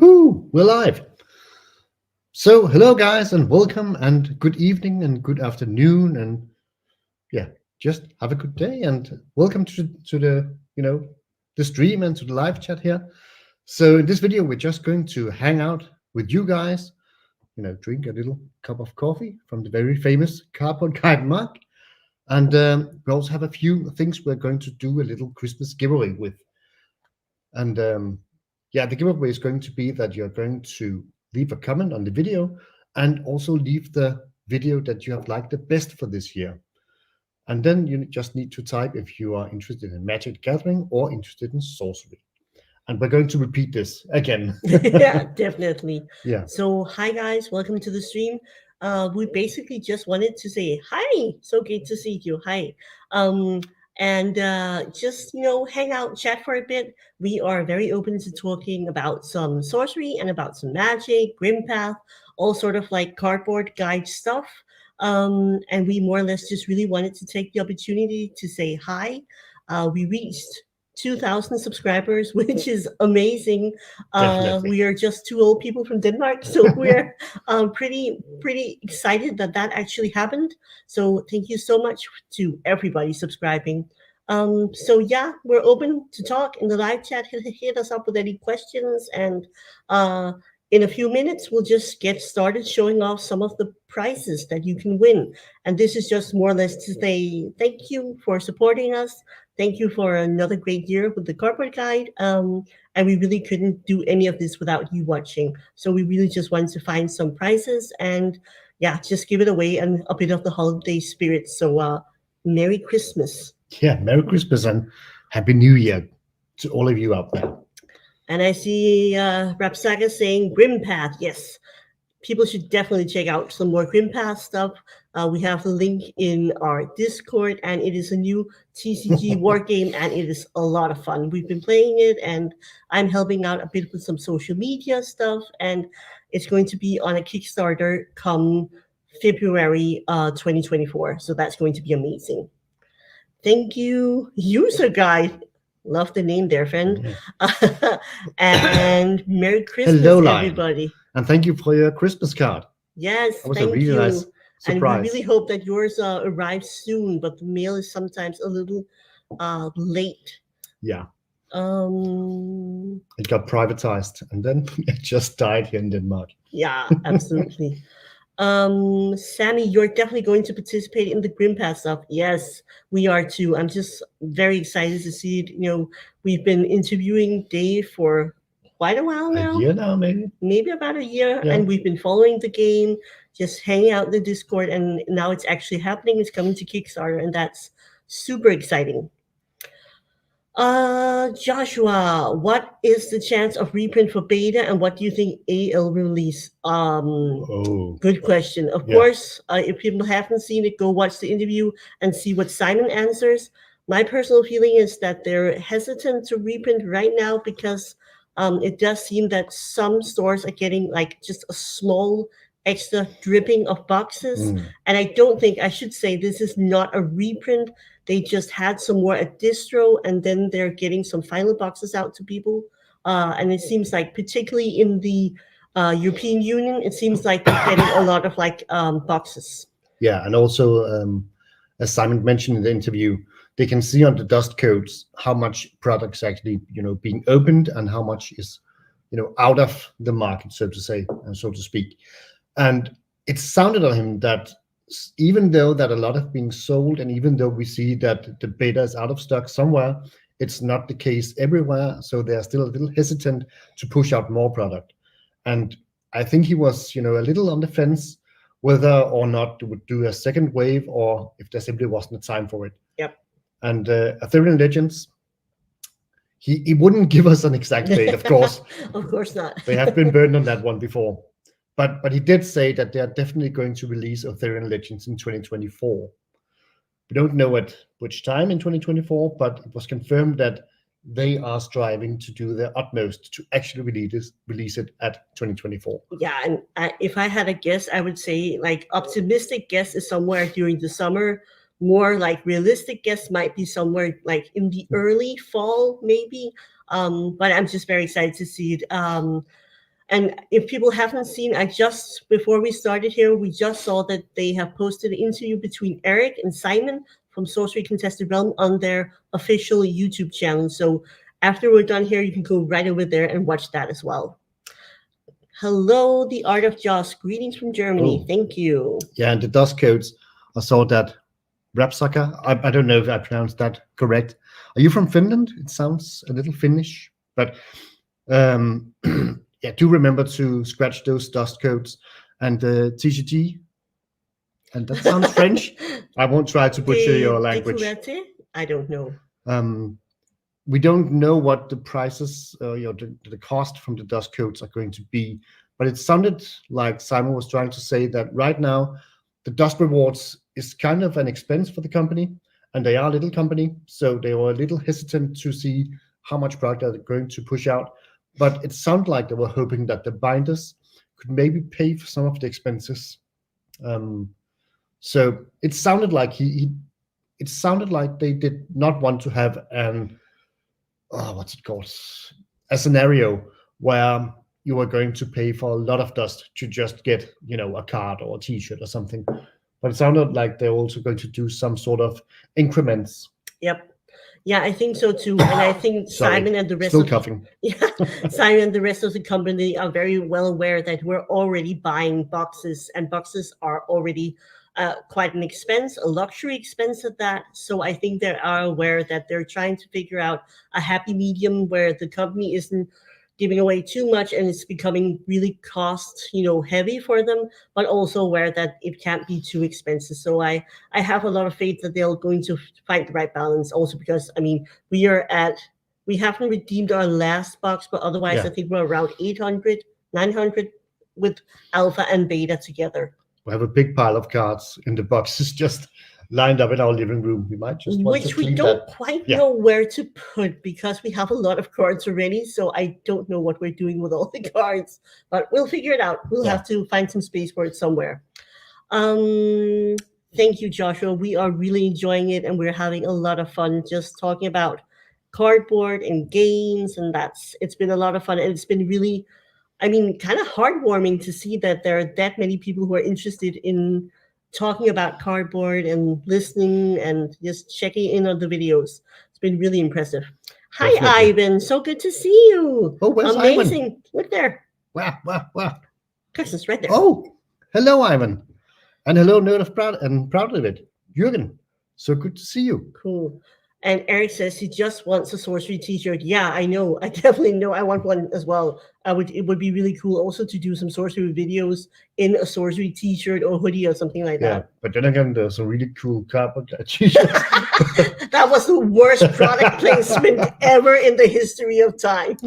Woohoo! We're live. So, hello guys, and welcome, and good evening, and good afternoon, and yeah, just have a good day, and welcome to the the stream and to the live chat here. So, in this video, we're just going to hang out with you guys, drink a little cup of coffee from the very famous cardboard guide mug, and we also have a few things we're going to do a little Christmas giveaway with, and yeah, the giveaway is going to be that you're going to leave a comment on the video and also leave the video that you have liked the best for this year. And then you just need to type if you are interested in Magic Gathering or interested in sorcery. And we're going to repeat this again. Yeah, definitely. Yeah. So, hi guys, welcome to the stream. We basically just wanted to say hi. So great to see you. Hi. And just hang out, chat for a bit. We are very open to talking about some sorcery and about some magic, grimpath, all sort of like cardboard guide stuff. And we more or less just really wanted to take the opportunity to say hi. We reached 2,000 subscribers, which is amazing. Definitely. We are just two old people from Denmark, so we're pretty excited that that actually happened. So thank you so much to everybody subscribing. So yeah, we're open to talk in the live chat. Hit us up with any questions, and in a few minutes we'll just get started showing off some of the prizes that you can win. And this is just more or less to say thank you for supporting us. Thank you for another great year with the corporate guide. And we really couldn't do any of this without you watching. So we really just wanted to find some prizes and yeah, just give it away and a bit of the holiday spirit. So Merry Christmas. Yeah, Merry Christmas and Happy New Year to all of you out there. And I see Rapsaga saying Grimpath. Yes, people should definitely check out some more grimpath stuff. We have the link in our Discord, and it is a new TCG war game, and it is a lot of fun. We've been playing it, and I'm helping out a bit with some social media stuff, and it's going to be on a Kickstarter come February 2024. So that's going to be amazing. Thank you, user guide. Love the name there, friend. Yeah. And Merry Christmas, Hello, Lion. everybody. And thank you for your Christmas card. Yes, That was thank a really you. nice And surprise. we really hope that yours arrives soon, but the mail is sometimes a little late. Yeah. Um, It got privatized and then it just died here in Denmark. yeah, absolutely. Sammy, you're definitely going to participate in the grimpath stuff. Yes, we are too. I'm just very excited to see it. We've been interviewing Dave for quite a while now. A year now, maybe? Maybe about a year. Yeah. And we've been following the game, just hanging out in the Discord, and now it's actually happening. It's coming to Kickstarter, and that's super exciting. Joshua, what is the chance of reprint for beta, and what do you think AL release? Good question. Of course, if people haven't seen it, go watch the interview and see what Simon answers. My personal feeling is that they're hesitant to reprint right now because it does seem that some stores are getting like just a small extra dripping of boxes. And I should say this is not a reprint. They just had some more at distro, and then they're getting some final boxes out to people. And it seems like, particularly in the European Union, it seems like they're getting a lot of boxes. Yeah, and also, as Simon mentioned in the interview, they can see on the dust codes how much products actually, being opened and how much is, out of the market, so to say, and so to speak. And it sounded on him that even though that a lot have been sold, and even though we see that the beta is out of stock somewhere, it's not the case everywhere. So they're still a little hesitant to push out more product. And I think he was, a little on the fence whether or not they would do a second wave or if there simply wasn't a time for it. Yep. And Ethereal Legends, he wouldn't give us an exact date, of course. Of course not. They have been burned on that one before. But he did say that they are definitely going to release Ethereal Legends in 2024. We don't know at which time in 2024, but it was confirmed that they are striving to do their utmost to actually release it at 2024. Yeah, and if I had a guess, I would say optimistic guess is somewhere during the summer. More realistic guess might be somewhere in the early fall, maybe. But I'm just very excited to see it. And if people haven't seen, I just before we started here, we just saw that they have posted an interview between Eric and Simon from Sorcery Contested Realm on their official YouTube channel. So after we're done here, you can go right over there and watch that as well. Hello, the Art of Joss. Greetings from Germany. Oh. Thank you. Yeah, and the dust codes, I saw that Rapsucker. I don't know if I pronounced that correct. Are you from Finland? It sounds a little Finnish, but yeah, do remember to scratch those dust codes and the TCG. And that sounds French. I won't try to butcher your language. I don't know. We don't know what the prices, the cost from the dust codes are going to be, but it sounded like Simon was trying to say that right now the dust rewards is kind of an expense for the company, and they are a little company, so they were a little hesitant to see how much product they're going to push out. But it sounded like they were hoping that the binders could maybe pay for some of the expenses. So it sounded like it sounded like they did not want to have an what's it called? A scenario where you are going to pay for a lot of dust to just get, a card or a T-shirt or something. But it sounded like they're also going to do some sort of increments. Yep. Yeah, I think so too. And I think Simon and the rest Simon and the rest of the company are very well aware that we're already buying boxes, and boxes are already quite an expense, a luxury expense at that. So I think they are aware that they're trying to figure out a happy medium where the company isn't giving away too much and it's becoming really cost, heavy for them, but also aware that it can't be too expensive. So I have a lot of faith that they're going to find the right balance. Also because we haven't redeemed our last box, but otherwise I think we're around 800, 900 with alpha and beta together. We have a big pile of cards in the boxes just lined up in our living room. We might just want which we don't quite know where to put because we have a lot of cards already. So I don't know what we're doing with all the cards, but we'll figure it out. We'll have to find some space for it somewhere. Thank you, Joshua. We are really enjoying it, and we're having a lot of fun just talking about cardboard and games, and it's been a lot of fun, and it's been really, kind of heartwarming to see that there are that many people who are interested in talking about cardboard and listening and just checking in on the videos. It's been really impressive. Hi, Ivan. So good to see you. Oh, where's amazing. Ivan? Look there. Wow. Carson's right there. Oh, hello, Ivan. And hello, Nerd of Proud and Proud of It. Jürgen, so good to see you. Cool. And Eric says he just wants a sorcery T-shirt. Yeah, I know. I definitely know. I want one as well. It would be really cool also to do some sorcery videos in a sorcery T-shirt or hoodie or something like that. Yeah, but then again, there's some really cool cardboard T-shirts. That was the worst product placement ever in the history of time.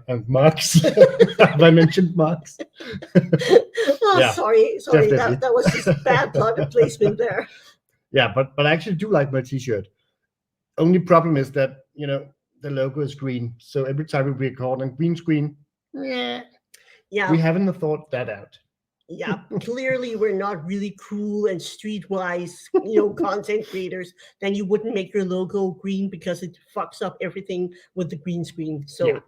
And marks. Have I mentioned marks? Sorry. That was just bad product placement there. Yeah, but I actually do like my T-shirt. Only problem is that, the logo is green. So every time we record on green screen, we haven't thought that out. Yeah, clearly we're not really cool and streetwise, content creators. Then you wouldn't make your logo green because it fucks up everything with the green screen. So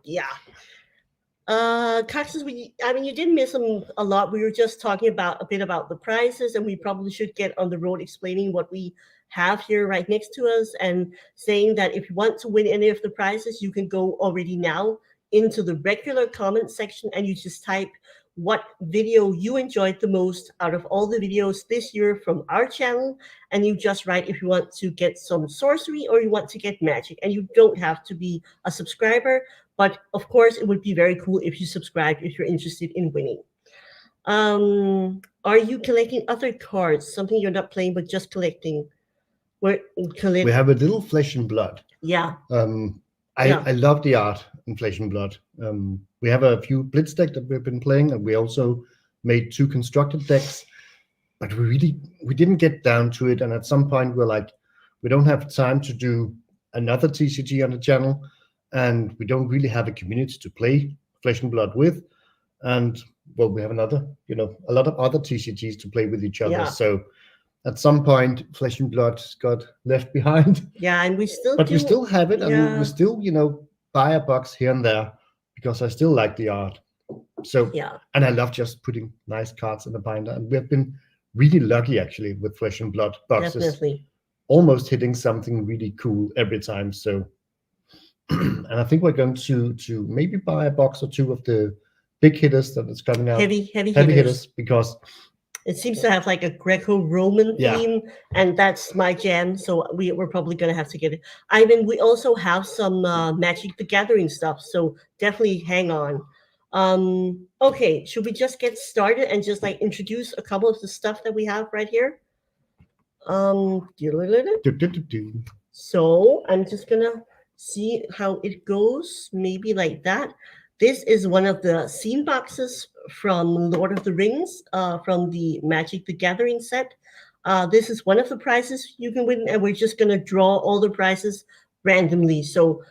Caxus, you didn't miss them a lot. We were just talking a bit about the prices, and we probably should get on the road explaining what we have here right next to us and saying that if you want to win any of the prizes, you can go already now into the regular comment section and you just type what video you enjoyed the most out of all the videos this year from our channel, and you just write if you want to get some sorcery or you want to get magic, and you don't have to be a subscriber, but of course it would be very cool if you subscribe if you're interested in winning. Are you collecting other cards, something you're not playing but just collecting? We have a little Flesh and Blood. Yeah. I love the art in Flesh and Blood. We have a few Blitz decks that we've been playing, and we also made 2 constructed decks, but we didn't get down to it. And at some point we're like, we don't have time to do another TCG on the channel, and we don't really have a community to play Flesh and Blood with. And well, we have a lot of other TCGs to play with each other. Yeah. So at some point, Flesh and Blood got left behind. Yeah, and we still we still have it. Yeah. I mean, we still, buy a box here and there because I still like the art. So, Yeah, and I love just putting nice cards in the binder. And we have been really lucky actually with Flesh and Blood boxes, definitely. almost hitting something really cool every time. So, and I think we're going to maybe buy a box or two of the big hitters that is coming out, Heavy heavy hitters. hitters, because It seems to have like a Greco-Roman Yeah. theme, and that's my jam. So we're probably gonna have to get it. I mean, we also have some Magic the Gathering stuff, so definitely hang on. Okay, should we just get started and just like introduce a couple of the stuff that we have right here? So I'm just gonna see how it goes, maybe like that. This is one of the scene boxes from Lord of the Rings, from the Magic the Gathering set. This is one of the prizes you can win, and we're just gonna draw all the prizes randomly. So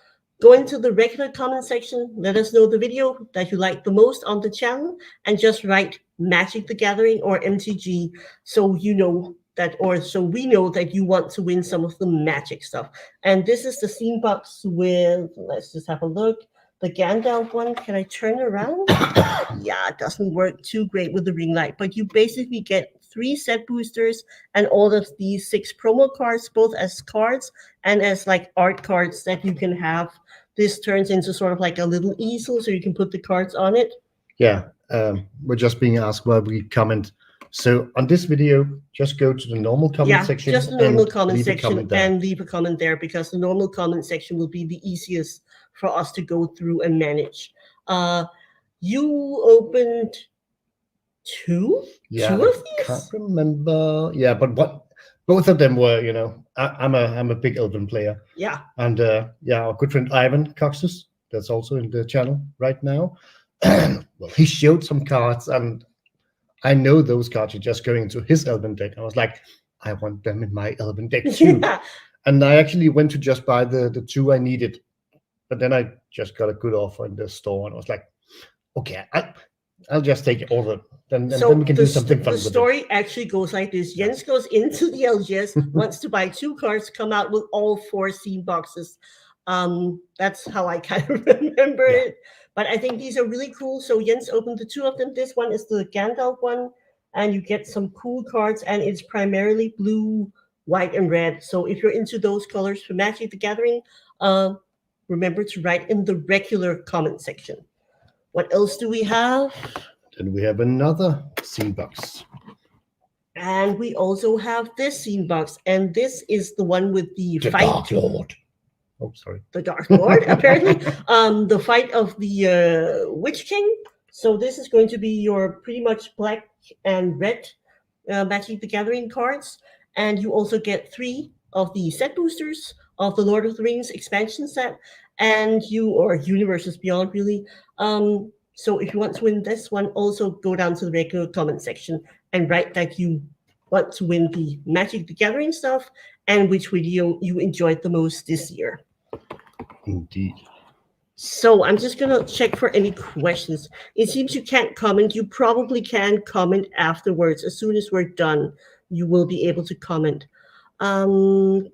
go into the regular comment section, let us know the video that you like the most on the channel, and just write Magic the Gathering or MTG, so you know that, or so we know that you want to win some of the Magic stuff. And this is the scene box with, let's just have a look, the Gandalf one. Can I turn around? Yeah, it doesn't work too great with the ring light, but you basically get 3 set boosters and all of these 6 promo cards, both as cards and as like art cards that you can have. This turns into sort of like a little easel, so you can put the cards on it. Yeah, we're just being asked why we comment. So on this video, just go to the normal comment section. Just the normal and comment leave a section comment there. and leave a comment there, because the normal comment section will be the easiest for us to go through and manage. You opened two Yeah, of I can't these? remember. Yeah, but what both of them were, you know, I'm a big Elven player. Yeah. And yeah, our good friend Ivan Coxus, that's also in the channel right now. Well, he showed some cards, and I know those cards are just going into his Elven deck. I was like, I want them in my Elven deck too. Yeah. And I actually went to just buy the 2 I needed, but then I just got a good offer in the store, and I was like, okay, I'll just take all of them. Then we can do something fun with it. The story actually goes like this. Jens goes into the LGS, wants to buy 2 cards, come out with all 4 scene boxes. That's how I kind of remember it. But I think these are really cool. So Jens opened the 2 of them. This one is the Gandalf one, and you get some cool cards, and it's primarily blue, white, and red. So if you're into those colors for Magic the Gathering, remember to write in the regular comment section. What else do we have? Then we have another scene box. And we also have this scene box, and this is the one with the fight. Dark Lord. Oh, sorry. The Dark Lord, apparently. The fight of the Witch King. So this is going to be your pretty much black and red Magic the Gathering cards. And you also get 3 of the set boosters of the Lord of the Rings expansion set, and or Universes Beyond, really. So if you want to win this one, also go down to the regular comment section and write that you want to win the Magic the Gathering stuff and which video you enjoyed the most this year. Indeed. So I'm just going to check for any questions. It seems you can't comment. You probably can comment afterwards. As soon as we're done, you will be able to comment. Carlos,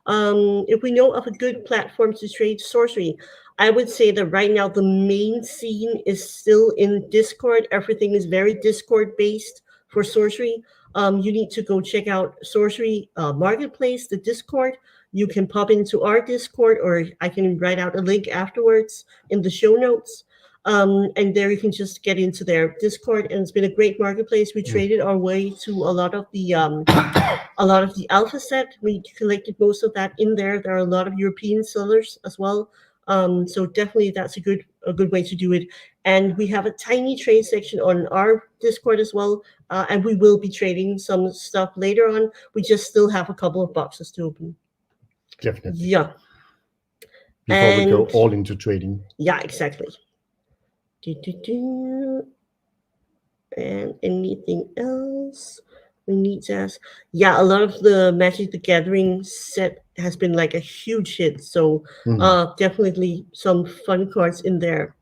if we know of a good platform to trade sorcery, I would say that right now the main scene is still in Discord. Everything is very Discord based for sorcery. You need to go check out Sorcery Marketplace, the Discord. You can pop into our Discord, or I can write out a link afterwards in the show notes. And there you can just get into their Discord, and it's been a great marketplace. We traded our way to a lot of the alpha set. We collected most of that in there. There are a lot of European sellers as well. So definitely that's a good way to do it. And we have a tiny trade section on our Discord as well. And we will be trading some stuff later on. We just still have a couple of boxes to open. Definitely. Yeah. Before we go all into trading. Yeah, exactly. And anything else we need to ask? Yeah, a lot of the Magic the Gathering set has been like a huge hit. So definitely some fun cards in there.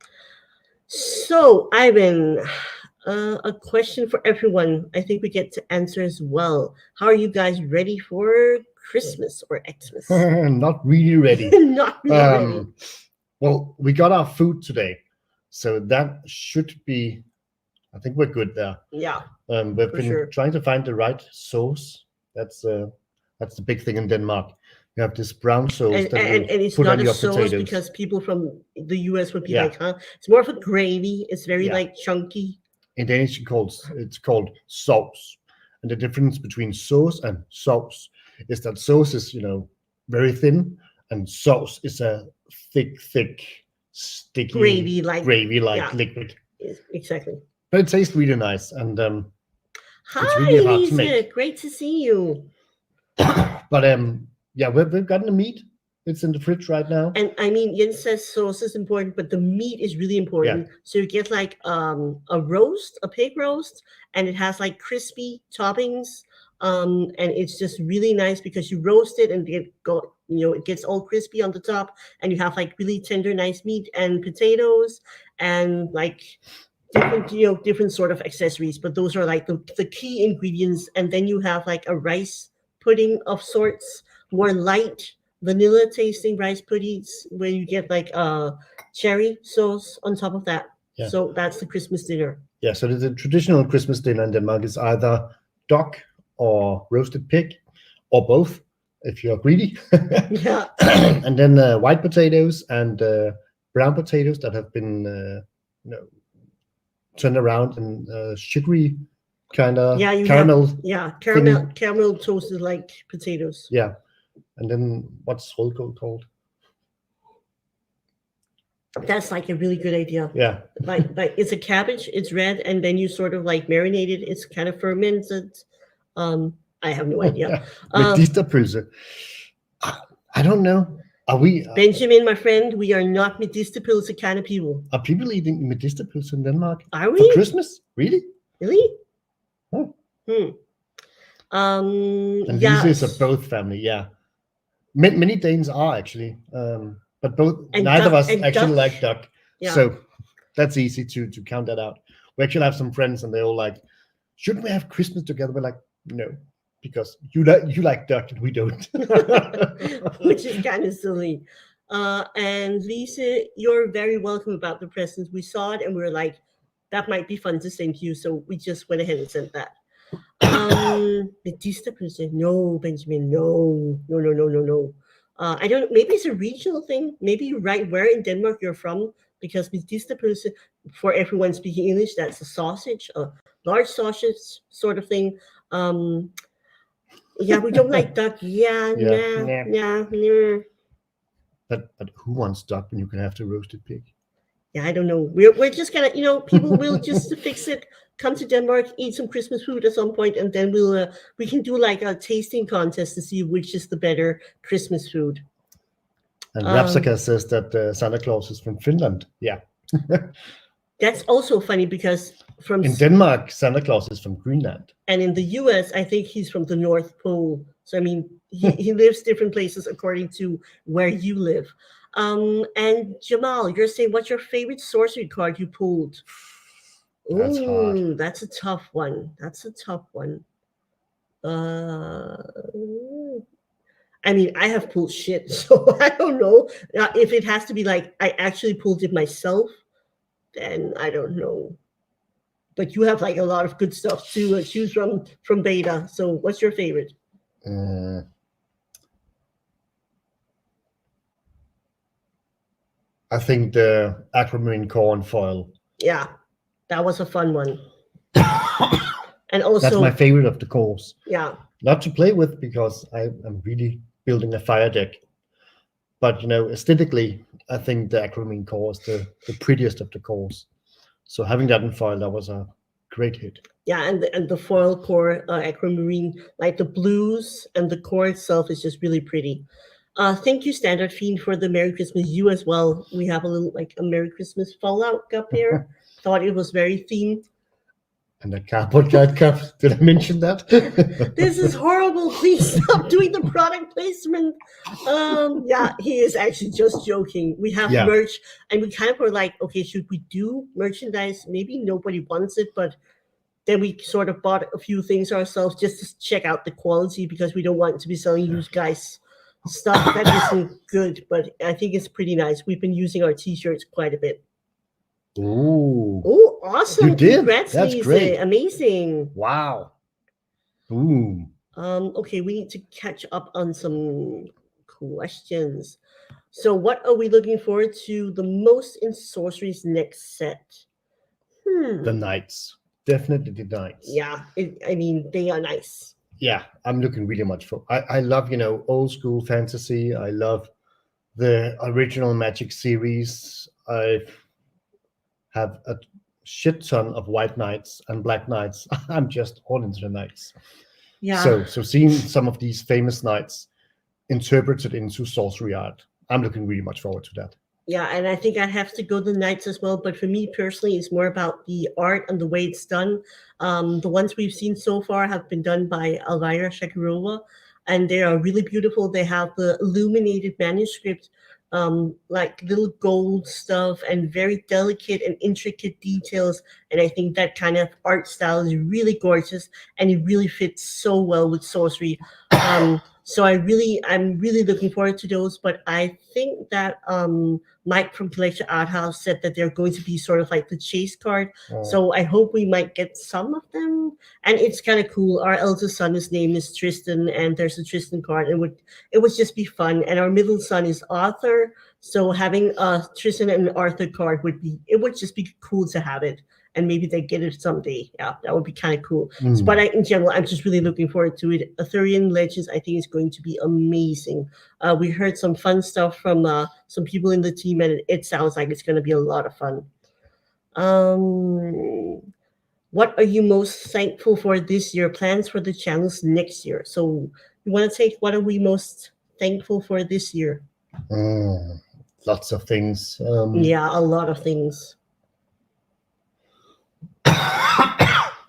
So, Ivan, a question for everyone. I think we get to answer as well. How are you guys ready for Christmas or Xmas? Not really ready. Not really ready. Well, we got our food today, so that should be. I think we're good there. Yeah, We've for been sure. trying to find the right sauce. That's the big thing in Denmark. You have this brown sauce And, that and, you and it's put on not a your sauce potatoes. because people from the US would be Yeah. like, huh? It's more of a gravy. It's very Yeah. like chunky. In Danish, it's called sauce. And the difference between sauce and sauce is that sauce is, very thin, and sauce is a thick, sticky Gravy like yeah, liquid. exactly. But it tastes really nice, and it's Hi, really hard to Lisa. make. Great to see you. But yeah, we've gotten the meat. It's in the fridge right now. And I mean, Jens says sauce is important, but the meat is really important. Yeah. So you get like a roast, a pig roast, and it has like crispy toppings. And it's just really nice because you roast it and it gets all crispy on the top, and you have like really tender, nice meat and potatoes and like different sort of accessories. But those are like the key ingredients. And then you have like a rice pudding of sorts, more light vanilla tasting rice puddings where you get like cherry sauce on top of that. Yeah. So that's the Christmas dinner. Yeah, so the traditional Christmas dinner in Denmark is either duck or roasted pig, or both, if you're greedy. Yeah. And then white potatoes and brown potatoes that have been turned around in sugary kind of caramel. Caramel toasted like potatoes. Yeah. And then what's rødkål called? That's like a really good idea. Yeah. Like it's a cabbage, it's red, and then you sort of like marinate it. It's kind of fermented. I have no idea. Medisterpølse. I don't know. Are we Benjamin, my friend, we are not medisterpølse kind of people. Are people eating medisterpølse in Denmark? Are we? For Christmas? Really? Really? Oh. And Lisa is a both family, yeah. Many Danes are actually, but neither of us actually like duck. Yeah. So that's easy to count that out. We actually have some friends, and they're all like, "Shouldn't we have Christmas together?" We're like, "No, because you like duck and we don't," which is kind of silly. And Lisa, you're very welcome about the presents. We saw it and we were like, that might be fun to send you. So we just went ahead and sent that. No, Benjamin, no. I don't. Maybe it's a regional thing. Maybe right where in Denmark you're from, because medisterpølse, for everyone speaking English, that's a sausage, a large sausage sort of thing. Yeah, we don't like duck. Yeah. But who wants duck when you can have the roasted pig? Yeah, I don't know. We're just gonna, people will just fix it. Come to Denmark, eat some Christmas food at some point, and then we can do like a tasting contest to see which is the better Christmas food. And Rapsaka says that Santa Claus is from Finland. Yeah. That's also funny because in Denmark, Santa Claus is from Greenland. And in the US, I think he's from the North Pole. So, I mean, he lives different places according to where you live. And Jamal, you're saying, what's your favorite sorcery card you pulled? That's hard. That's a tough one. I mean, I have pulled shit, so I don't know. If it has to be like I actually pulled it myself, then I don't know. But you have like a lot of good stuff to choose from Beta. So what's your favorite? I think the aquamarine corn foil. Yeah, that was a fun one. And also, that's my favorite of the cores. Yeah. Not to play with because I'm really building a fire deck. But aesthetically, I think the aquamarine core is the prettiest of the cores. So having that in foil, that was a great hit. Yeah, and the foil core aquamarine, like the blues and the core itself is just really pretty. Thank you, Standard Fiend, for the Merry Christmas. You as well. We have a little like a Merry Christmas Fallout cup here. Thought it was very themed. And a cardboard guide cup. Did I mention that? This is horrible. Please stop doing the product placement. Yeah, he is actually just joking. We have merch, and we kind of were like, okay, should we do merchandise? Maybe nobody wants it, but then we sort of bought a few things ourselves just to check out the quality because we don't want to be selling you guys stuff that isn't good, but I think it's pretty nice. We've been using our t-shirts quite a bit. Ooh, Oh, awesome. you did? Congrats, That's Lise. great. Amazing. Wow. Boom. Okay, we need to catch up on some questions. So, what are we looking forward to the most in Sorcery's next set? The knights. Definitely the knights. Yeah, I mean, they are nice. Yeah, I'm looking really much for. I love, old school fantasy. I love the original Magic series. I have a shit ton of white knights and black knights. I'm just all into the knights. Yeah. So seeing some of these famous knights interpreted into sorcery art, I'm looking really much forward to that. Yeah, and I think I'd have to go the Knights as well. But for me personally, it's more about the art and the way it's done. The ones we've seen so far have been done by Elvira Shakarova, and they are really beautiful. They have the illuminated manuscript, like little gold stuff and very delicate and intricate details. And I think that kind of art style is really gorgeous, and it really fits so well with sorcery. So I'm really looking forward to those. But I think that Mike from Collection Art House said that they're going to be sort of like the chase card. So I hope we might get some of them. And it's kind of cool. Our eldest son, his name is Tristan, and there's a Tristan card. It would just be fun. And our middle son is Arthur. So having a Tristan and Arthur card would just be cool to have it. And maybe they get it someday. Yeah, that would be kind of cool. But in general, I'm just really looking forward to it. Arthurian Legends, I think, is going to be amazing. We heard some fun stuff from some people in the team, and it sounds like it's going to be a lot of fun. What are you most thankful for this year? Plans for the channels next year? So you want to take what are we most thankful for this year? Lots of things. Yeah, a lot of things.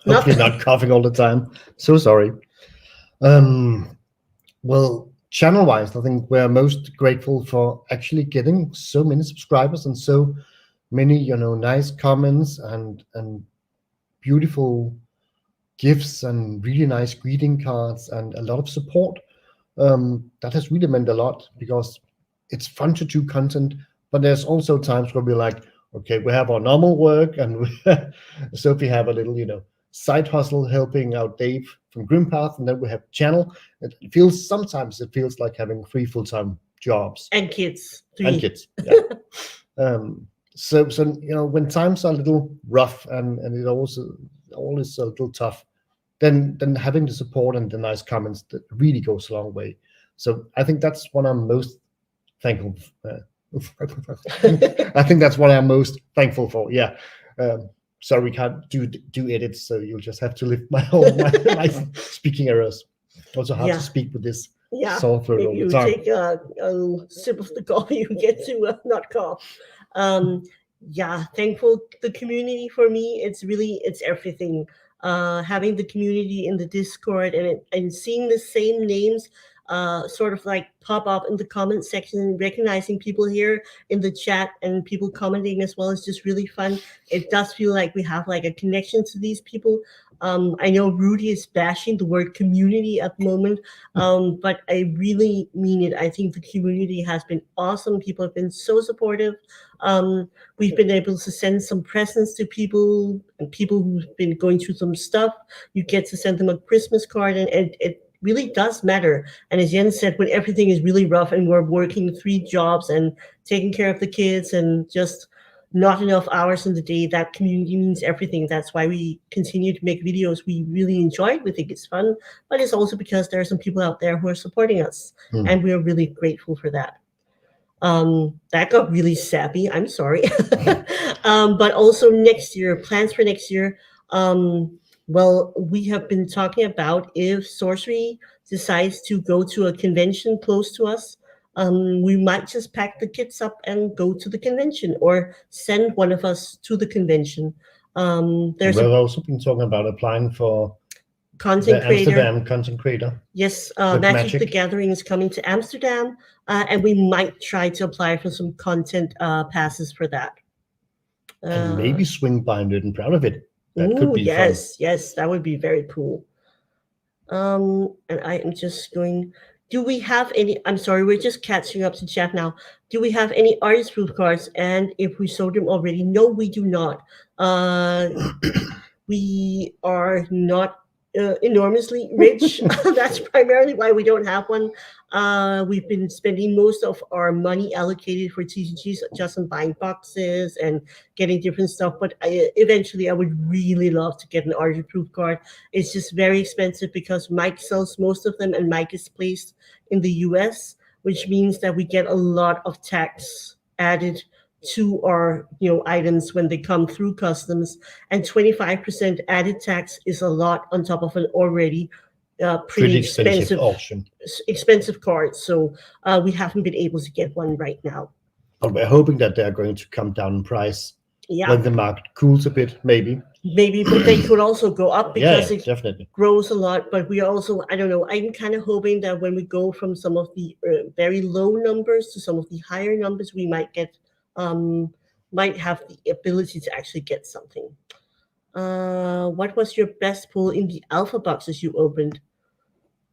Hopefully not coughing all the time. So sorry. Well, channel-wise, I think we're most grateful for actually getting so many subscribers and so many, nice comments and beautiful gifts and really nice greeting cards and a lot of support. That has really meant a lot because it's fun to do content, but there's also times where we're like, okay, we have our normal work and so if we have a little, side hustle helping out Dave from Grimpath, and then we have channel. Sometimes it feels like having 3 full-time jobs and kids. 3. And kids. Yeah. So when times are a little rough and it also all is a little tough, then having the support and the nice comments that really goes a long way. So I think that's what I'm most thankful. I think that's what I'm most thankful for. Yeah. Sorry, we can't do edits, so you'll just have to lift my speaking errors. Also hard to speak with this sore throat all the time. You take a sip of the coffee, you get to not cough. Thankful the community for me. It's everything. Having the community in the Discord and seeing the same names sort of like pop up in the comment section, recognizing people here in the chat and people commenting as well is just really fun. It does feel like we have like a connection to these people. I know Rudy is bashing the word community at the moment, but I really mean it. I think the community has been awesome. People have been so supportive. We've been able to send some presents to people and people who've been going through some stuff. You get to send them a Christmas card, and it really does matter. And as Jens said, when everything is really rough and we're working 3 jobs and taking care of the kids and just not enough hours in the day, that community means everything. That's why we continue to make videos we really enjoy. We think it's fun, but it's also because there are some people out there who are supporting us, and we're really grateful for that. That got really sappy. I'm sorry. But also next year, plans for next year. Well, we have been talking about if Sorcery decides to go to a convention close to us, we might just pack the kids up and go to the convention or send one of us to the convention. We've also been talking about applying for content creator. Amsterdam content creator. Yes, Magic the Gathering is coming to Amsterdam, and we might try to apply for some content passes for that. And maybe swing by Nerd and Proud of It. That could be fun. Yes, that would be very cool. And I am just going Do we have any? I'm sorry, we're just catching up to chat now. Do we have any artist proof cards? And if we sold them already, no, we do not. Uh, we are not enormously rich. That's primarily why we don't have one. We've been spending most of our money allocated for TCGs just on buying boxes and getting different stuff. But eventually, I would really love to get an artist proof card. It's just very expensive because Mike sells most of them, and Mike is placed in the US, which means that we get a lot of tax added to our items when they come through customs, and 25% added tax is a lot on top of an already pretty Pretty expensive expensive auction. expensive card. So we haven't been able to get one right now. But we're hoping that they are going to come down in price Yeah, when the market cools a bit, maybe. but they could also go up because Yeah, it definitely. grows a lot. But we are also, I don't know, I'm kind of hoping that when we go from some of the very low numbers to some of the higher numbers, we might have the ability to actually get something. What was your best pull in the alpha boxes you opened?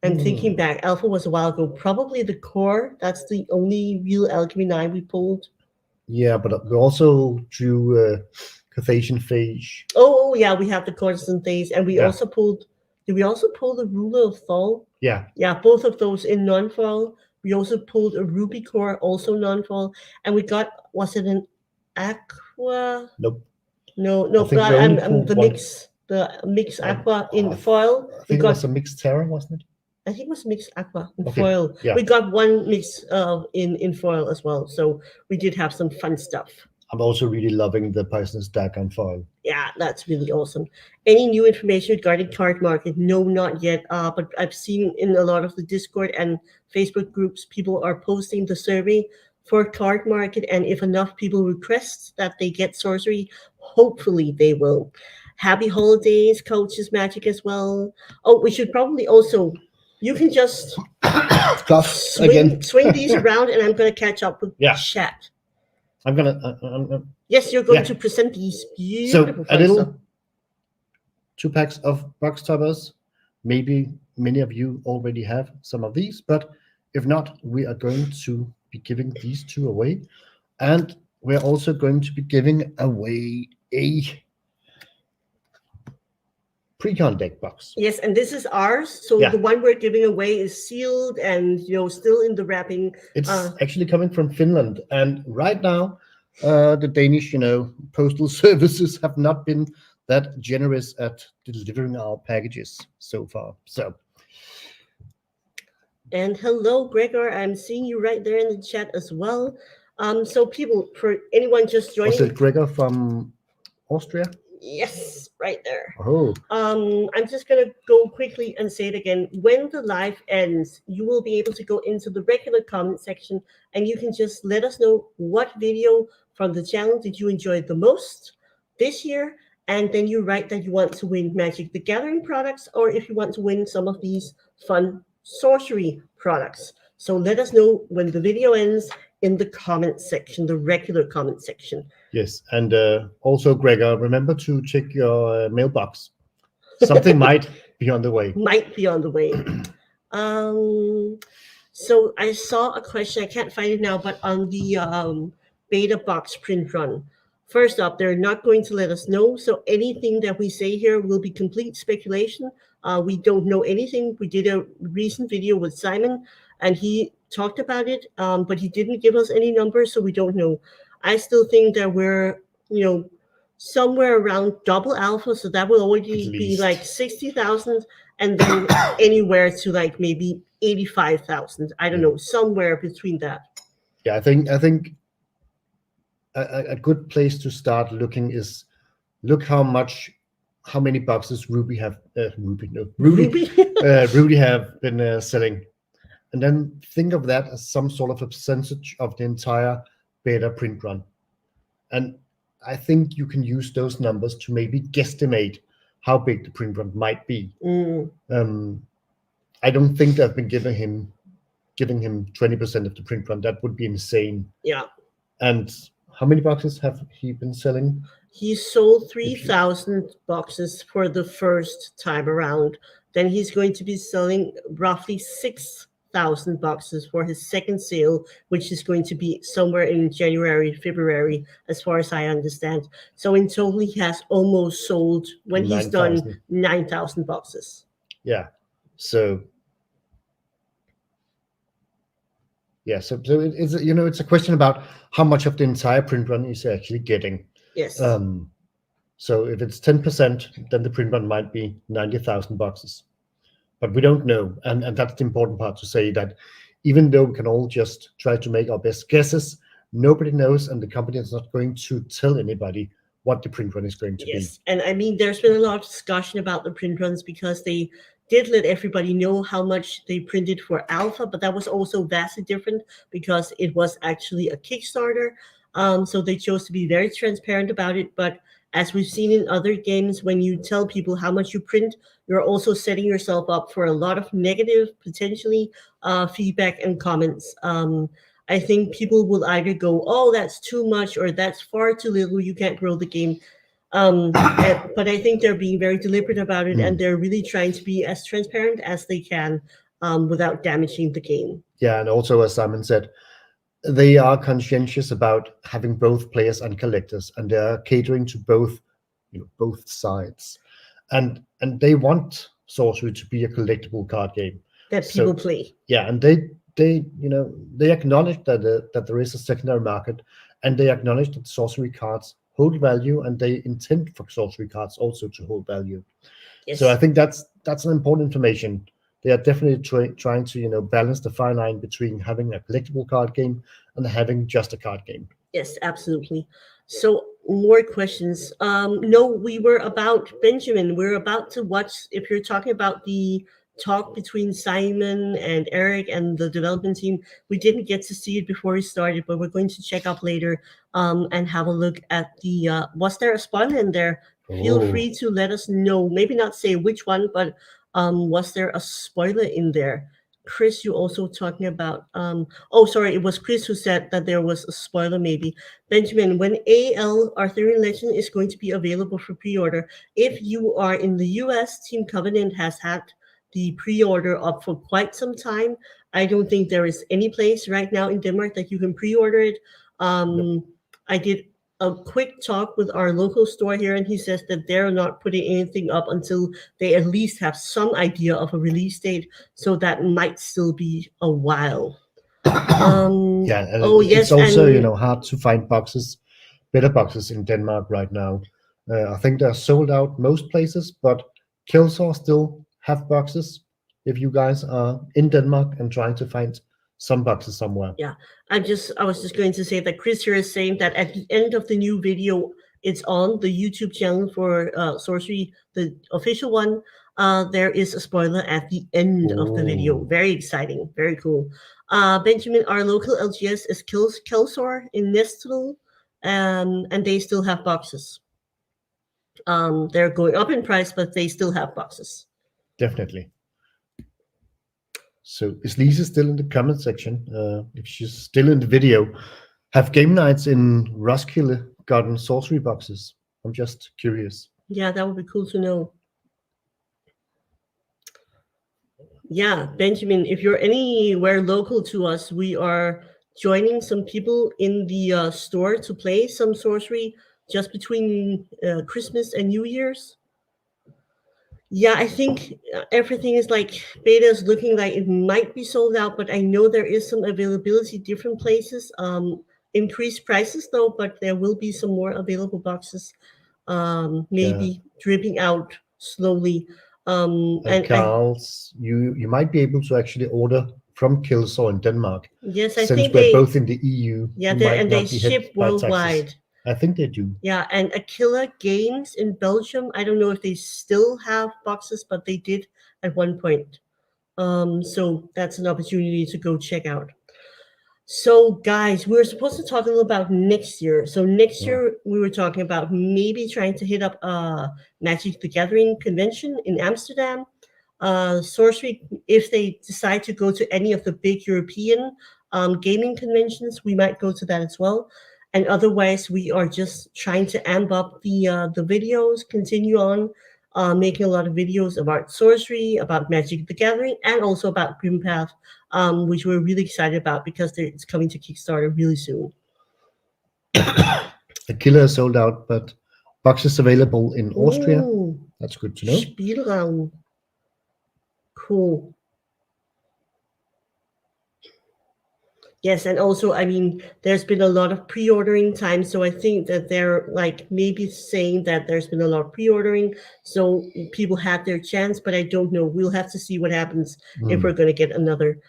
I'm thinking back. Alpha was a while ago. Probably the core. That's the only real Alchemy 9 we pulled. Yeah, but we also drew Carthasian Phage. Oh, yeah, we have the Cortisone things. And we Yeah. also pulled. Did we also pull the Ruler of Thal? Yeah, Yeah, both of those in non-foil. We also pulled a Ruby core, also non-foil. And we got, was it an Aqua? nope. No, I think but we only I'm pulled the one. mix Aqua in I foil. I We think it got was a mixed Terra, wasn't it? I think it was mixed aqua in Okay, foil. yeah. We got one mix in foil as well. So we did have some fun stuff. I'm also really loving the Poisonous Dagger on foil. Yeah, that's really awesome. Any new information regarding card market? No, not yet. But I've seen in a lot of the Discord and Facebook groups, people are posting the survey for card market, and if enough people request that they get sorcery, hopefully they will. Happy holidays, coaches magic as well. Oh, we should probably also. You can just Cough again. swing these around, and I'm going to catch up with Yeah. chat. I'm gonna. Yes, you're going Yeah. to present these beautiful So a fun stuff. little 2 packs of box toppers. Maybe many of you already have some of these, but if not, we are going to be giving these 2 away, and we're also going to be giving away a pre-con deck box. Yes, and this is ours. So Yeah. the one we're giving away is sealed and still in the wrapping. It's actually coming from Finland, and right now, the Danish, postal services have not been that generous at delivering our packages so far. So, And hello, Gregor. I'm seeing you right there in the chat as well. So people, for anyone just was joining, it Gregor from Austria? yes, right there. Oh, I'm just gonna go quickly and say it again. When the live ends, you will be able to go into the regular comment section, and you can just let us know what video from the channel did you enjoy the most this year, and then you write that you want to win Magic the Gathering products, or if you want to win some of these fun sorcery products. So let us know when the video ends in the comment section, the regular comment section. yes. And also, Gregor, remember to check your mailbox. Something might be on the way. Might be on the way. So I saw a question, I can't find it now, but on the beta box print run. First up, they're not going to let us know. So anything that we say here will be complete speculation. We don't know anything. We did a recent video with Simon, and he talked about it, but he didn't give us any numbers, so we don't know. I still think that we're, somewhere around double alpha, so that will already be least. like 60,000, and then anywhere to like maybe 85,000. I don't know, somewhere between that. Yeah, I think a good place to start looking is look how many boxes Ruby have Rudy have been selling, and then think of that as some sort of a percentage of the entire beta print run, and I think you can use those numbers to maybe guesstimate how big the print run might be. I don't think they've been giving him 20% of the print run. That would be insane. Yeah. And how many boxes have he been selling? He sold 3,000 boxes for the first time around. Then he's going to be selling roughly 6,000 8,000 boxes for his second sale, which is going to be somewhere in January, February, as far as I understand. So in total, he has almost sold, when he's done, 9,000. 9,000 boxes. Yeah. So yeah, so it's it's a question about how much of the entire print run is actually getting. Yes. So if it's 10%, then the print run might be 90,000 boxes, but we don't know, and that's the important part to say, that even though we can all just try to make our best guesses, nobody knows, and the company is not going to tell anybody what the print run is going to be. Yes, and I mean, there's been a lot of discussion about the print runs because they did let everybody know how much they printed for Alpha, but that was also vastly different because it was actually a Kickstarter. So they chose to be very transparent about it. But as we've seen in other games, when you tell people how much you print, you're also setting yourself up for a lot of negative, potentially, feedback and comments. I think people will either go, "Oh, that's too much," or "That's far too little. You can't grow the game." But I think they're being very deliberate about it, and they're really trying to be as transparent as they can, without damaging the game. Yeah, and also, as Simon said, they are conscientious about having both players and collectors, and they are catering to both, both sides, and they want Sorcery to be a collectible card game that people play. Yeah, and they acknowledge that there is a secondary market, and they acknowledge that Sorcery cards hold value, and they intend for Sorcery cards also to hold value. Yes. So I think that's an important information. They are definitely trying to balance the fine line between having a collectible card game and having just a card game. Yes, absolutely. So more questions. No, we were about Benjamin. We're about to watch. If you're talking about the talk between Simon and Eric and the development team, we didn't get to see it before we started, but we're going to check up later, and have a look at the. Was there a spoiler in there? Feel free to let us know. Maybe not say which one, but was there a spoiler in there? Chris, you also talking about oh, sorry, it was Chris who said that there was a spoiler maybe. Benjamin, when AL Arthurian Legend is going to be available for pre-order, if you are in the US, Team Covenant has had the pre-order up for quite some time. I don't think there is any place right now in Denmark that you can pre-order it. Nope. I did a quick talk with our local store here, and he says that they're not putting anything up until they at least have some idea of a release date. So that might still be a while. Yeah, and it's also hard to find better boxes in Denmark right now. I think they're sold out most places, but Killsaw still have boxes. If you guys are in Denmark and trying to find some boxes somewhere. Yeah, I was just going to say that Chris here is saying that at the end of the new video, it's on the YouTube channel for Sorcery, the official one. There is a spoiler at the end of the video. Very exciting, very cool. Benjamin, our local LGS is Kelsor in Nestle, and they still have boxes. They're going up in price, but they still have boxes. Definitely. So is Lisa still in the comment section? If she's still in the video, have game nights in Roskilde gotten Sorcery boxes? I'm just curious. Yeah, that would be cool to know. Yeah, Benjamin, if you're anywhere local to us, we are joining some people in the store to play some Sorcery just between Christmas and New Year's. Yeah, I think everything is like beta is looking like it might be sold out, but I know there is some availability different places. Increased prices though, but there will be some more available boxes, maybe dripping out slowly. And Carl's, you might be able to actually order from Killsaw in Denmark. Yes, I since think we're both in the EU. Yeah, and they ship worldwide. I think they do. Yeah, and Aquila Games in Belgium. I don't know if they still have boxes, but they did at one point. So that's an opportunity to go check out. So, guys, we were supposed to talk a little about next year. So next year we were talking about maybe trying to hit up Magic the Gathering convention in Amsterdam. Sorcery, if they decide to go to any of the big European gaming conventions, we might go to that as well. And otherwise, we are just trying to amp up the videos, continue on making a lot of videos about sorcery, about Magic the Gathering, and also about grimpath, which we're really excited about because it's coming to Kickstarter really soon. The killer is sold out, but boxes available in Austria. Ooh, That's good to know. Spielraum. Cool. Yes, and also, I mean, there's been a lot of pre-ordering time, so I think that they're like maybe saying that there's been a lot of pre-ordering, so people had their chance, but I don't know. We'll have to see what happens if we're going to get another.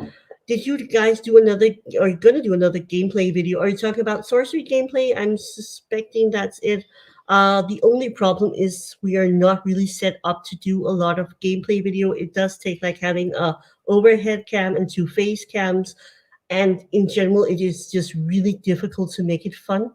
Did you guys do another? Are you going to do another gameplay video? Are you talking about sorcery gameplay? I'm suspecting that's it. The only problem is we are not really set up to do a lot of gameplay video. It does take like having a overhead cam and two face cams, and in general, it is just really difficult to make it fun.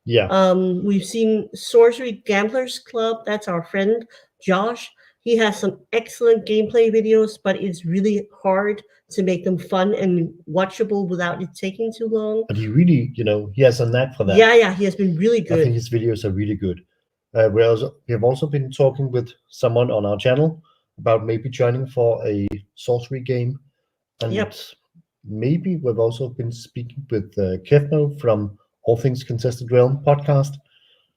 Yeah. We've seen Sorcery Gamblers Club. That's our friend Josh. He has some excellent gameplay videos, but it's really hard to make them fun and watchable without it taking too long. But he really, he has a knack for that. Yeah, he has been really good. I think his videos are really good. We have also been talking with someone on our channel about maybe joining for a sorcery game. And maybe we've also been speaking with Kevno from All Things Contested Realm podcast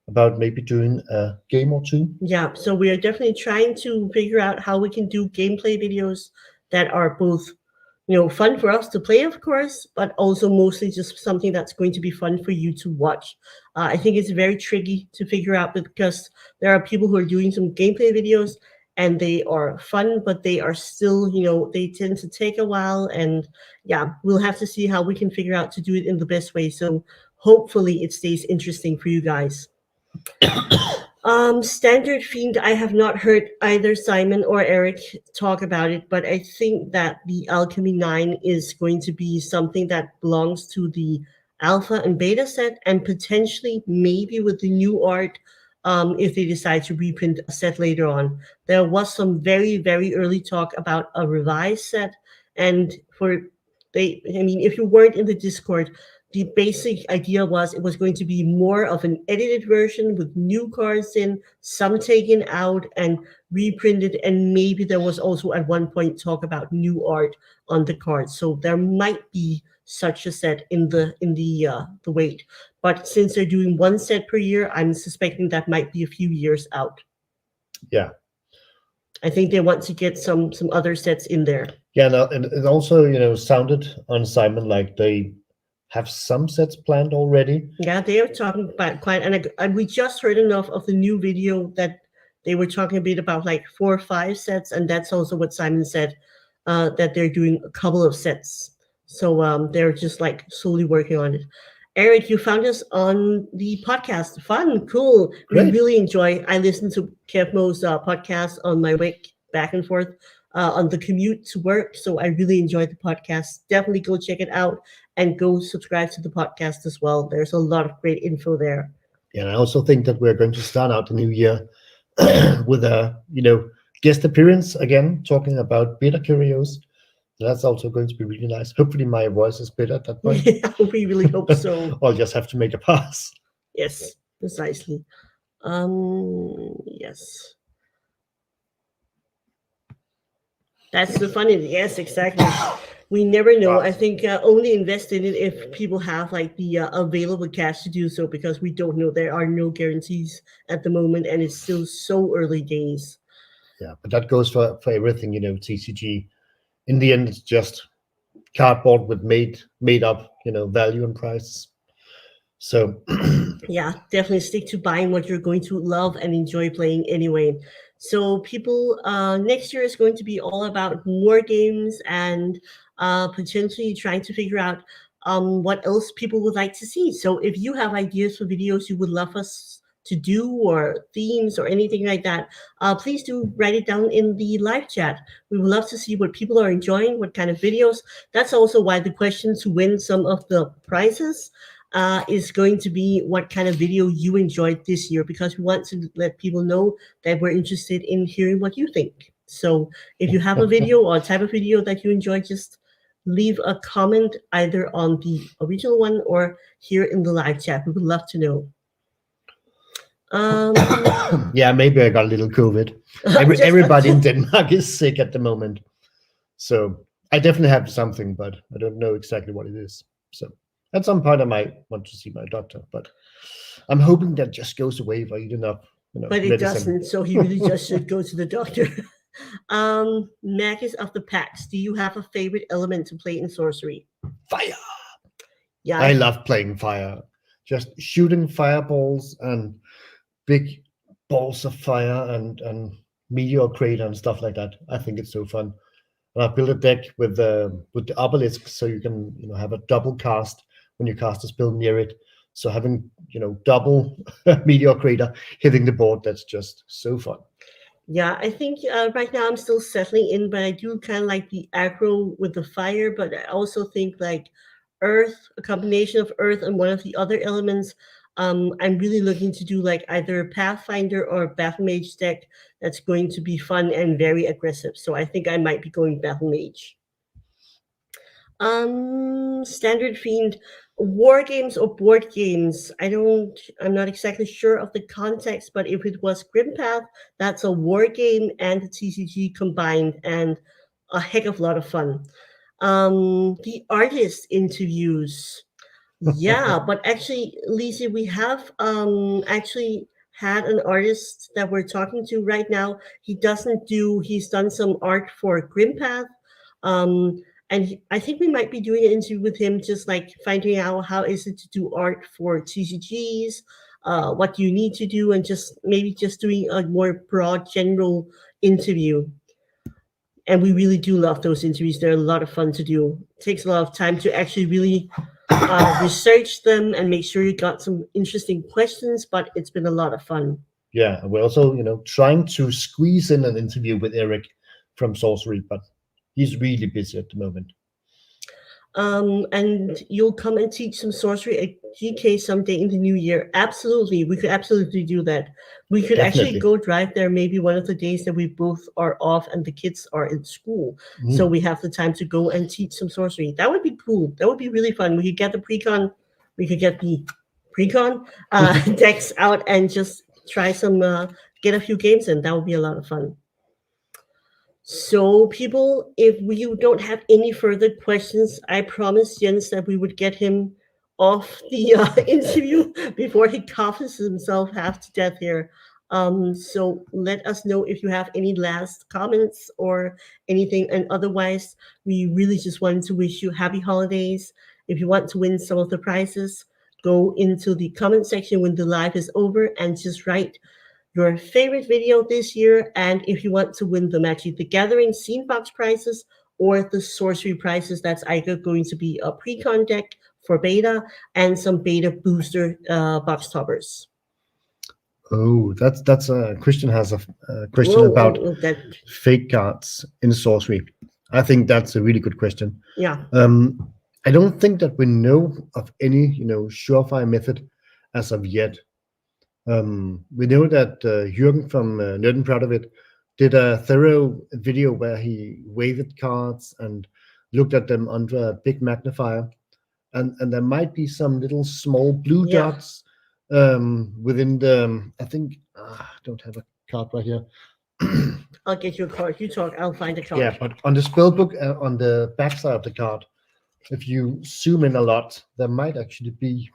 about maybe doing a game or two. Yeah, so we are definitely trying to figure out how we can do gameplay videos that are both, fun for us to play, of course, but also mostly just something that's going to be fun for you to watch. I think it's very tricky to figure out because there are people who are doing some gameplay videos and they are fun, but they are still, they tend to take a while. And yeah, we'll have to see how we can figure out to do it in the best way. So hopefully it stays interesting for you guys. Standard Fiend, I have not heard either Simon or Eric talk about it, but I think that the Alchemy 9 is going to be something that belongs to the alpha and beta set, and potentially maybe with the new art, if they decide to reprint a set later on. There was some very, very early talk about a revised set, and if you weren't in the Discord, the basic idea was it was going to be more of an edited version with new cards in, some taken out and reprinted, and maybe there was also at one point talk about new art on the cards. So there might be such a set in the wait. But since they're doing one set per year, I'm suspecting that might be a few years out. Yeah. I think they want to get some other sets in there. Yeah, no, and it also, sounded on Simon like they have some sets planned already. Yeah, they are talking about quite, and we just heard enough of the new video that they were talking a bit about like 4 or 5 sets, and that's also what Simon said, that they're doing a couple of sets. So they're just like slowly working on it. Eric, you found us on the podcast. Fun, cool. Great. We really enjoy. I listen to Kevmo's podcast on my way back and forth on the commute to work. So I really enjoyed the podcast. Definitely go check it out and go subscribe to the podcast as well. There's a lot of great info there. Yeah, and I also think that we're going to start out the new year with a, guest appearance again, talking about beta curios. So that's also going to be really nice. Hopefully my voice is better at that point. Yeah, we really hope so. I'll just have to make a pass. Yes, precisely. Yes. That's the funny. Yes, exactly. We never know. Wow. I think only invest in it if people have like the available cash to do so, because we don't know. There are no guarantees at the moment, and it's still so early days. Yeah, but that goes for everything, TCG. In the end, it's just cardboard with made up, value and price. So yeah, definitely stick to buying what you're going to love and enjoy playing anyway. So people, next year is going to be all about more games and potentially trying to figure out what else people would like to see. So if you have ideas for videos you would love us to do, or themes or anything like that, please do write it down in the live chat. We would love to see what people are enjoying, what kind of videos. That's also why the question to win some of the prizes is going to be what kind of video you enjoyed this year, because we want to let people know that we're interested in hearing what you think. So if you have a video or a type of video that you enjoy, just leave a comment either on the original one or here in the live chat. We would love to know. Um, Yeah, maybe I got a little COVID. just Everybody in Denmark is sick at the moment. So I definitely have something, but I don't know exactly what it is. So at some point I might want to see my doctor, but I'm hoping that just goes away if I eat enough, but it medicine. doesn't. So he really just should go to the doctor. Magus of the Packs, do you have a favorite element to play in sorcery? Fire! Yeah, I love playing fire. Just shooting fireballs and big balls of fire and meteor crater and stuff like that. I think it's so fun. And I've built a deck with the obelisk, so you can have a double cast when you cast a spell near it. So having double meteor crater hitting the board, that's just so fun. Yeah, I think right now I'm still settling in, but I do kind of like the aggro with the fire. But I also think like earth, a combination of earth and one of the other elements. I'm really looking to do like either a Pathfinder or a Battle Mage deck that's going to be fun and very aggressive. So I think I might be going Battle Mage. Standard themed war games or board games. I'm not exactly sure of the context, but if it was Grimpath, that's a war game and a TCG combined and a heck of a lot of fun. The artist interviews. Yeah, but actually, Lisa, we have actually had an artist that we're talking to right now. He's done some art for Grimpath. And I think we might be doing an interview with him, just like finding out how is it to do art for TCGs, what do you need to do, and just maybe just doing a more broad, general interview. And we really do love those interviews. They're a lot of fun to do. It takes a lot of time to actually really research them and make sure you got some interesting questions, but it's been a lot of fun. Yeah, and we're also trying to squeeze in an interview with Eric from Sorcery, but he's really busy at the moment. And you'll come and teach some sorcery at GK someday in the new year. Absolutely. We could absolutely do that. We could actually Definitely. go drive there maybe one of the days that we both are off and the kids are in school. So we have the time to go and teach some sorcery. That would be cool. That would be really fun. We could get the precon decks out and just try some get a few games in. That would be a lot of fun. So, people, if you don't have any further questions, I promised Jens that we would get him off the interview before he coughs himself half to death here. So let us know if you have any last comments or anything. And otherwise, we really just wanted to wish you happy holidays. If you want to win some of the prizes, go into the comment section when the live is over and just write your favorite video this year, and if you want to win the Magic the Gathering Scene Box prizes or the Sorcery prizes, that's either going to be a pre-con deck for beta and some beta booster box toppers. Oh, that's Christian has a question about that. fake cards in Sorcery. I think that's a really good question. Yeah. I don't think that we know of any surefire method as of yet. We know that Jürgen from Nerd and Proud of It did a thorough video where he weighted cards and looked at them under a big magnifier, and there might be some little small blue dots within the. I think I don't have a card right here. I'll get you a card. You talk. I'll find a card. Yeah, but on the spell book, on the back side of the card, if you zoom in a lot, there might actually be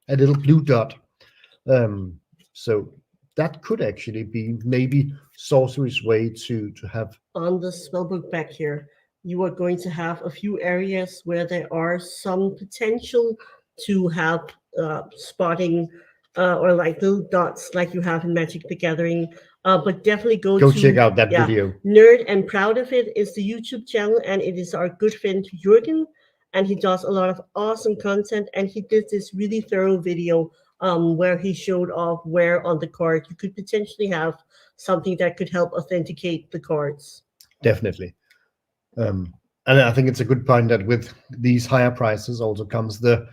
a little blue dot. So that could actually be maybe Sorcery's way to have. On the spellbook back here, you are going to have a few areas where there are some potential to have spotting or like little dots like you have in Magic the Gathering. But definitely go check out that video. Nerd and Proud of It is the YouTube channel, and it is our good friend Jürgen, and he does a lot of awesome content, and he did this really thorough video where he showed off where on the card you could potentially have something that could help authenticate the cards. Definitely. And I think it's a good point that with these higher prices also comes the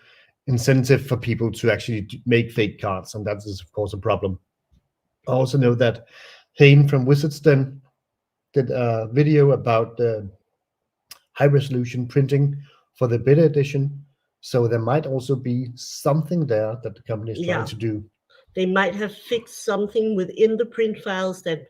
incentive for people to actually make fake cards, and that is of course a problem. I also know that Hayne from Wizards Den did a video about the high resolution printing for the beta edition, So there might also be something there that the company is trying Yeah, to do. they might have fixed something within the print files that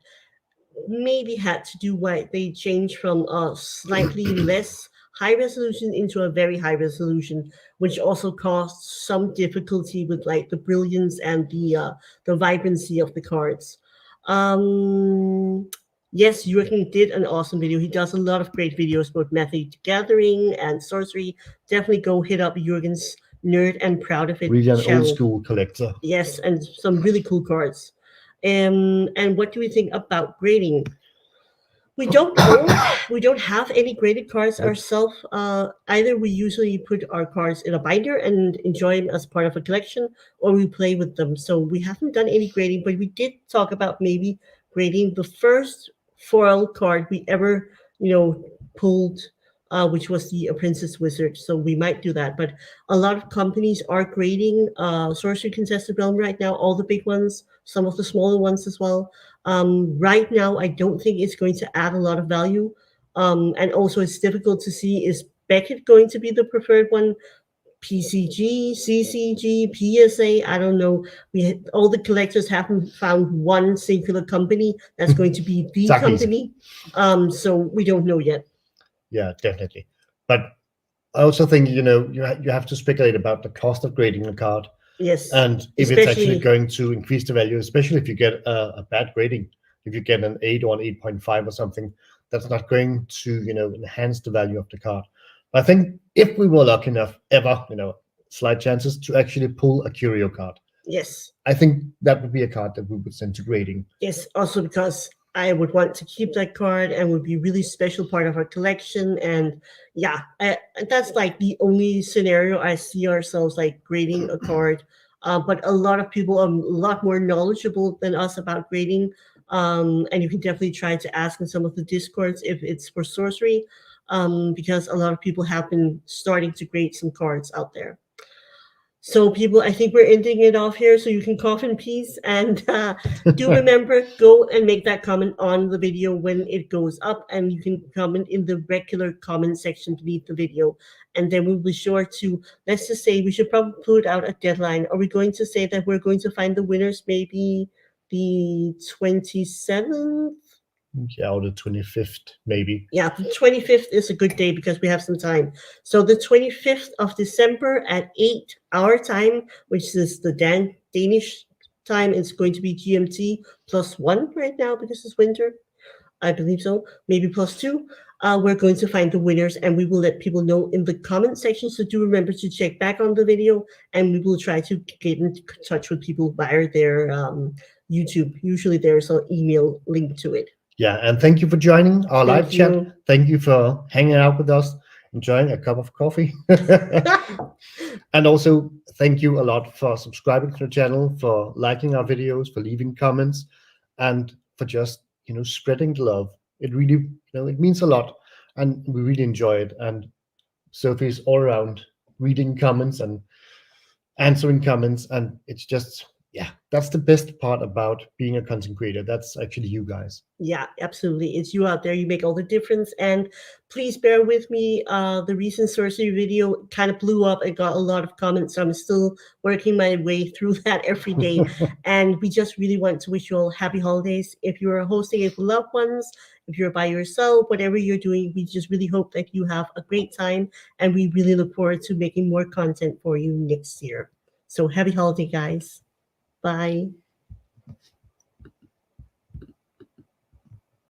maybe had to do why they changed from a slightly less high resolution into a very high resolution, which also caused some difficulty with like the brilliance and the vibrancy of the cards. Um, yes, Jurgen did an awesome video. He does a lot of great videos, both Magic Gathering and Sorcery. Definitely go hit up Jurgen's Nerd and Proud of It Really an old channel. school collector. Yes, and some really cool cards. And what do we think about grading? We don't own, we don't have any graded cards Nope. ourselves. Either we usually put our cards in a binder and enjoy them as part of a collection, or we play with them. So we haven't done any grading, but we did talk about maybe grading the first foil card we ever, pulled, which was the Princess Wizard. So we might do that. But a lot of companies are grading Sorcery Contested Realm right now, all the big ones, some of the smaller ones as well. Right now, I don't think it's going to add a lot of value. And also, it's difficult to see, is Beckett going to be the preferred one? PCG, CCG, PSA, I don't know. All the collectors haven't found one singular company that's going to be the Exactly. company. So we don't know yet. Yeah, definitely. But I also think, you have to speculate about the cost of grading a card. Yes. And if it's actually Especially, going to increase the value, especially if you get a bad grading, if you get an 8 or an 8.5 or something, that's not going to, enhance the value of the card. But I think if we were lucky enough ever, slight chances to actually pull a curio card, yes. I think that would be a card that we would send to grading. Yes, also because I would want to keep that card and would be really special part of our collection. And yeah, that's like the only scenario I see ourselves like grading a card. But a lot of people are a lot more knowledgeable than us about grading. And you can definitely try to ask in some of the discords if it's for sorcery, because a lot of people have been starting to grade some cards out there. So, people, I think we're ending it off here so you can cough in peace. And do remember, go and make that comment on the video when it goes up. And you can comment in the regular comment section beneath the video. And then we'll be sure to, let's just say, we should probably put out a deadline. Are we going to say that we're going to find the winners maybe the 27th? Yeah, or the 25th, maybe. Yeah, the 25th is a good day because we have some time. So the 25th of December at 8 our time, which is the Danish time, is going to be GMT +1 right now because it's winter. I believe so. Maybe +2. We're going to find the winners and we will let people know in the comment section. So do remember to check back on the video and we will try to get in touch with people via their YouTube. Usually there's an email link to it. Yeah, and thank you for joining our live chat. Thank you for hanging out with us, enjoying a cup of coffee. And also, thank you a lot for subscribing to the channel, for liking our videos, for leaving comments, and for just, spreading the love. It really, it means a lot, and we really enjoy it. And Sophie's all around reading comments and answering comments, and it's just, yeah, that's the best part about being a content creator. That's actually you guys. Yeah, absolutely. It's you out there. You make all the difference. And please bear with me. The recent sorcery video kind of blew up and got a lot of comments. So I'm still working my way through that every day. And we just really want to wish you all happy holidays. If you're hosting it with loved ones, if you're by yourself, whatever you're doing, we just really hope that you have a great time. And we really look forward to making more content for you next year. So happy holiday, guys. Bye.